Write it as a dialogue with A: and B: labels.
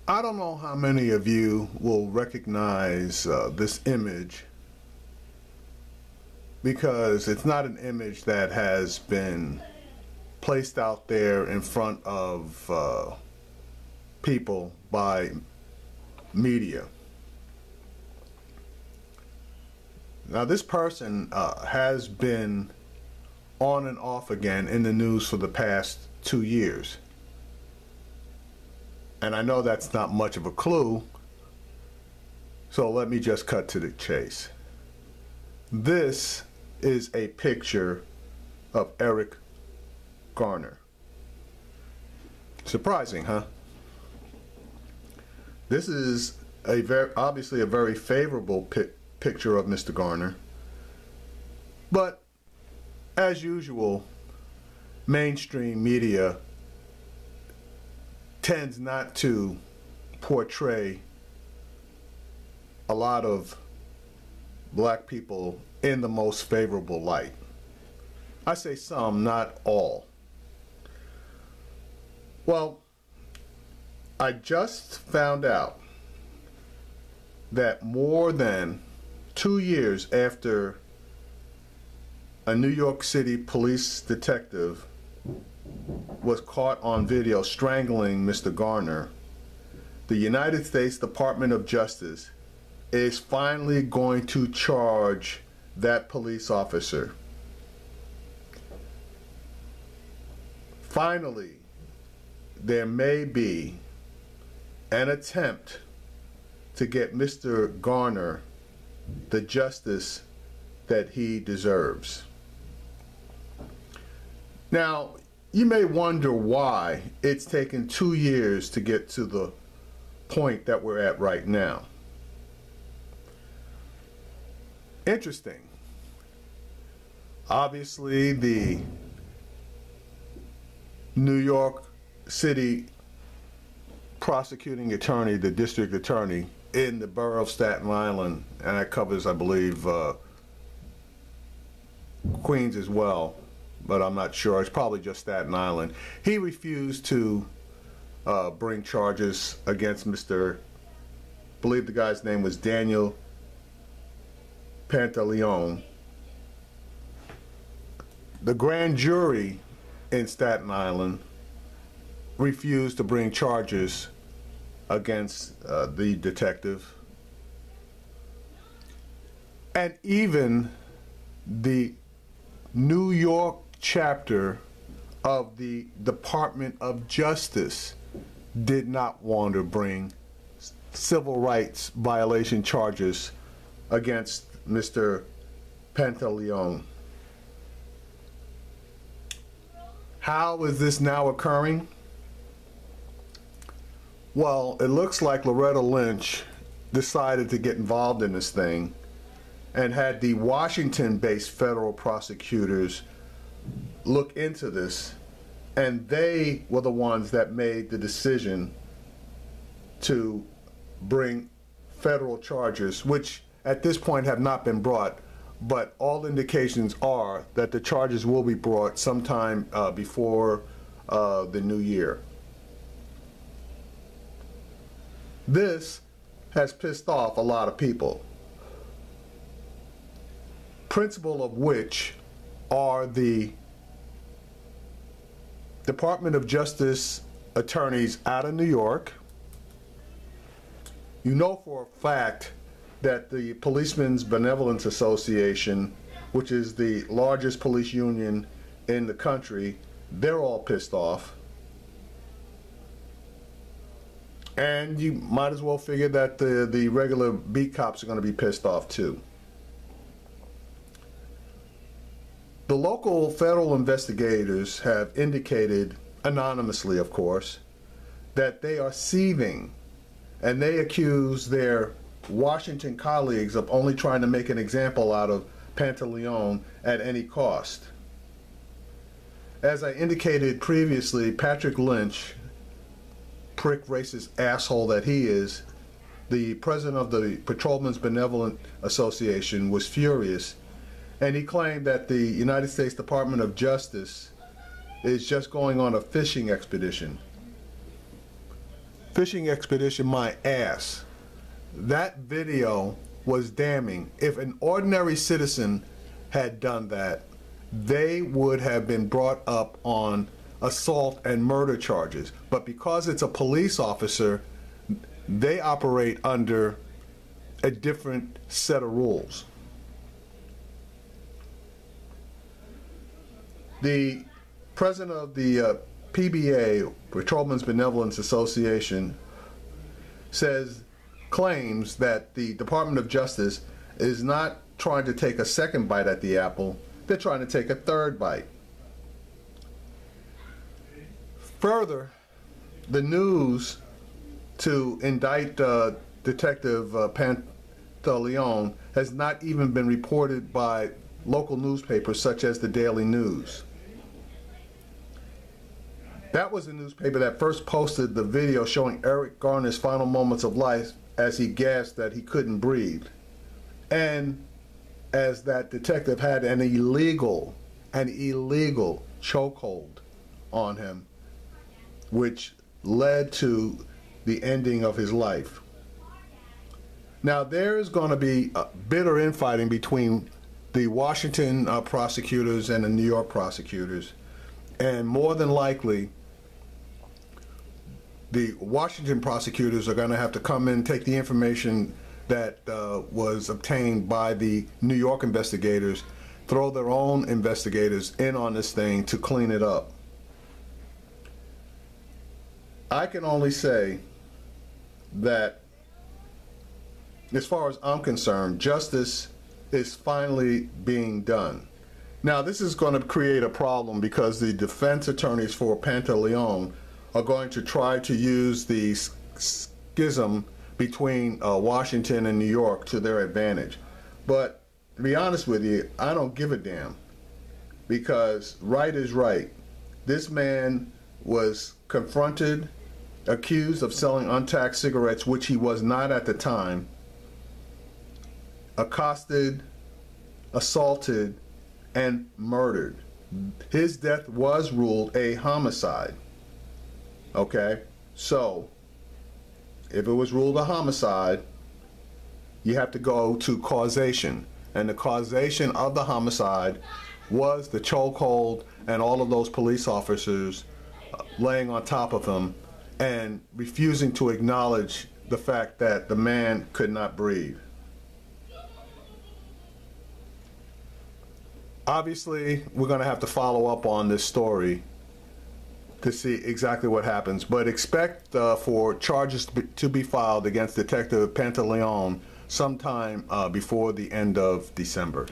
A: I don't know how many of you will recognize this image, because it's not an image that has been placed out there in front of people by media. Now, this person has been on and off again in the news for the past 2 years. And I know that's not much of a clue, so let me just cut to the chase. This is a picture of Eric Garner. Surprising, huh? This is obviously a very favorable picture of Mr. Garner, but as usual, mainstream media tends not to portray a lot of black people in the most favorable light. I say some, not all. Well, I just found out that more than 2 years after a New York City police detective was caught on video strangling Mr. Garner, the United States Department of Justice is finally going to charge that police officer. Finally, there may be an attempt to get Mr. Garner the justice that he deserves. Now, you may wonder why it's taken 2 years to get to the point that we're at right now. Interesting. Obviously, the New York City prosecuting attorney, the district attorney in the borough of Staten Island, and that covers, I believe, Queens as well, but I'm not sure. It's probably just Staten Island. He refused to bring charges against Mr. I believe the guy's name was Daniel Pantaleo. The grand jury in Staten Island refused to bring charges against the detective, and even the New York chapter of the Department of Justice did not want to bring civil rights violation charges against Mr. Pantaleo. How is this now occurring? Well, it looks like Loretta Lynch decided to get involved in this thing and had the Washington-based federal prosecutors look into this, and they were the ones that made the decision to bring federal charges, which at this point have not been brought, but all indications are that the charges will be brought sometime before the new year. This has pissed off a lot of people, principal of which are the Department of Justice attorneys out of New York. You know for a fact that the Policemen's Benevolence Association, which is the largest police union in the country, they're all pissed off. And you might as well figure that the regular beat cops are going to be pissed off too. The local federal investigators have indicated, anonymously of course, that they are seething, and they accuse their Washington colleagues of only trying to make an example out of Pantaleo at any cost. As I indicated previously, Patrick Lynch, prick racist asshole that he is, the president of the Patrolmen's Benevolent Association, was furious, and he claimed that the United States Department of Justice is just going on a fishing expedition. fishing expedition my ass. That video was damning. If an ordinary citizen had done that, they would have been brought up on assault and murder charges. But because it's a police officer, they operate under a different set of rules. The president of the PBA, Patrolmen's Benevolence Association, claims that the Department of Justice is not trying to take a second bite at the apple, they're trying to take a third bite. Further, the news to indict Detective Pantaleo has not even been reported by local newspapers such as the Daily News. That was the newspaper that first posted the video showing Eric Garner's final moments of life as he gasped that he couldn't breathe. And as that detective had an illegal chokehold on him, which led to the ending of his life. Now there is going to be bitter infighting between the Washington prosecutors and the New York prosecutors, and more than likely the Washington prosecutors are going to have to come in and take the information that was obtained by the New York investigators, throw their own investigators in on this thing to clean it up. I can only say that, as far as I'm concerned, justice is finally being done. Now, this is going to create a problem because the defense attorneys for Pantaleo are going to try to use the schism between Washington and New York to their advantage. But to be honest with you, I don't give a damn, because right is right. This man was confronted, accused of selling untaxed cigarettes, which he was not at the time, accosted, assaulted, and murdered. His death was ruled a homicide. Okay, so if it was ruled a homicide, you have to go to causation, and the causation of the homicide was the chokehold and all of those police officers laying on top of him and refusing to acknowledge the fact that the man could not breathe. Obviously, we're going to have to follow up on this story to see exactly what happens, but expect for charges to be filed against Detective Pantaleo sometime before the end of December.